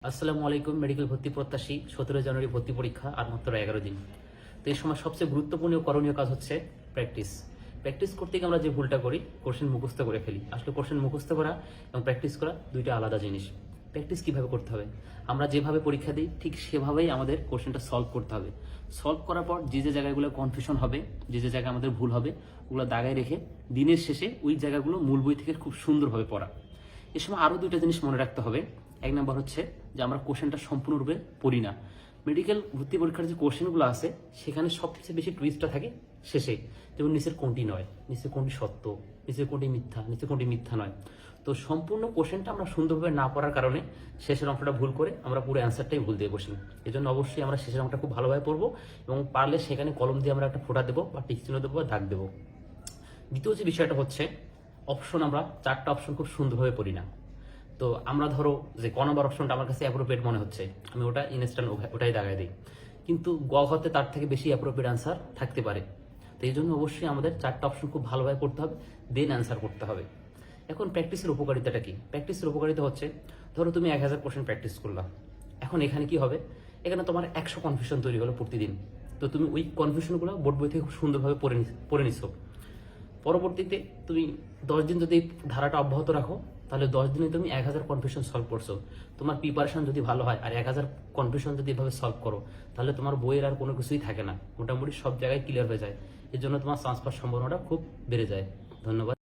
আসসালামু আলাইকুম। মেডিকেল ভর্তি প্রত্যাশী 17 জানুয়ারি ভর্তি পরীক্ষা আর মাত্র 11 দিন। তো এই সময় সবচেয়ে গুরুত্বপূর্ণ ও করণীয় কাজ হচ্ছে প্র্যাকটিস। প্র্যাকটিস করতে গিয়ে আমরা যে ভুলটা করি, কোশ্চেন মুখস্থ করে ফেলি। আসলে কোশ্চেন মুখস্থ করা এবং প্র্যাকটিস করা দুইটা আলাদা জিনিস। প্র্যাকটিস কিভাবে করতে হবে? আমরা যেভাবে পরীক্ষা দিই ঠিক সেভাবেই আমাদের কোশ্চেনটা সলভ করতে হবে। সলভ করার পর যে যে জায়গাগুলো কনফিউশন হবে, যে যে জায়গায় আমাদের ভুল হবে, ওগুলো দাগায় রেখে দিনের শেষে ওই জায়গাগুলো মূল বই থেকে খুব সুন্দরভাবে পড়া। এ সময় আরও দুইটা জিনিস মনে রাখতে হবে। এক নম্বর হচ্ছে যে আমরা কোশ্চেনটা সম্পূর্ণরূপে পড়ি না। মেডিকেল ভর্তি পরীক্ষার যে কোশ্চেনগুলো আছে সেখানে সবচেয়ে বেশি টুইস্টটা থাকে শেষে, যেমন নিচের কোনটি নয়, নিচের কোনটি সত্য, নিচের কোনটি মিথ্যা, নিচের কোনটি মিথ্যা নয়। তো সম্পূর্ণ কোশ্চেনটা আমরা সুন্দরভাবে না পড়ার কারণে শেষের অংশটা ভুল করে আমরা পুরো অ্যান্সারটাই ভুল দিয়ে বসি। এই জন্য অবশ্যই আমরা শেষের অংশটা খুব ভালোভাবে পড়বো এবং পারলে সেখানে কলম দিয়ে আমরা একটা ফোঁটা দেবো বা টিক চিহ্ন দেবো বা দাগ দেবো। দ্বিতীয় যে বিষয়টা হচ্ছে অপশন, আমরা 4টা অপশন খুব সুন্দরভাবে পড়ি না। তো আমরা ধরো যে ক নম্বর অপশনটা আমার কাছে অ্যাপ্রোপ্রিয়েট মনে হচ্ছে, আমি ওটা ইনস্ট্যান্ট ওটাই দাগাই দিই, কিন্তু গ ঘতে তার থেকে বেশি অ্যাপ্রোপ্রিয়েট আনসার থাকতে পারে। তো এই জন্য অবশ্যই আমাদের 4টা অপশন খুব ভালোভাবে পড়তে হবে, দেন অ্যান্সার করতে হবে। এখন প্র্যাকটিসের উপকারিতাটা কি? প্র্যাকটিসের উপকারিতা হচ্ছে, ধরো তুমি 1000 কোশ্চেন প্র্যাকটিস করলা। এখন এখানে কি হবে? এখানে তোমার 100 কনফিউশন তৈরি হলো প্রতিদিন। তো তুমি ওই কনফিউশনগুলো বোর্ড বই থেকে খুব সুন্দরভাবে পড়ে নিছো। পরবর্তীতে তুমি 10 দিন যদি এই ধারাটা অব্যাহত রাখো, তাহলে 10 দিনে তুমি 1000 কনফিউশন সলভ করছো। তোমার প্রিপারেশন যদি ভালো হয় আর 1000 কনফিউশন যদি এভাবে সলভ করো, তাহলে তোমার বইয়ের আর কোনো কিছুই থাকে না, মোটামুটি সব জায়গায় ক্লিয়ার হয়ে যায়। এর জন্য তোমার চান্স পাওয়ার সম্ভাবনাটা খুব বেড়ে যায়। ধন্যবাদ।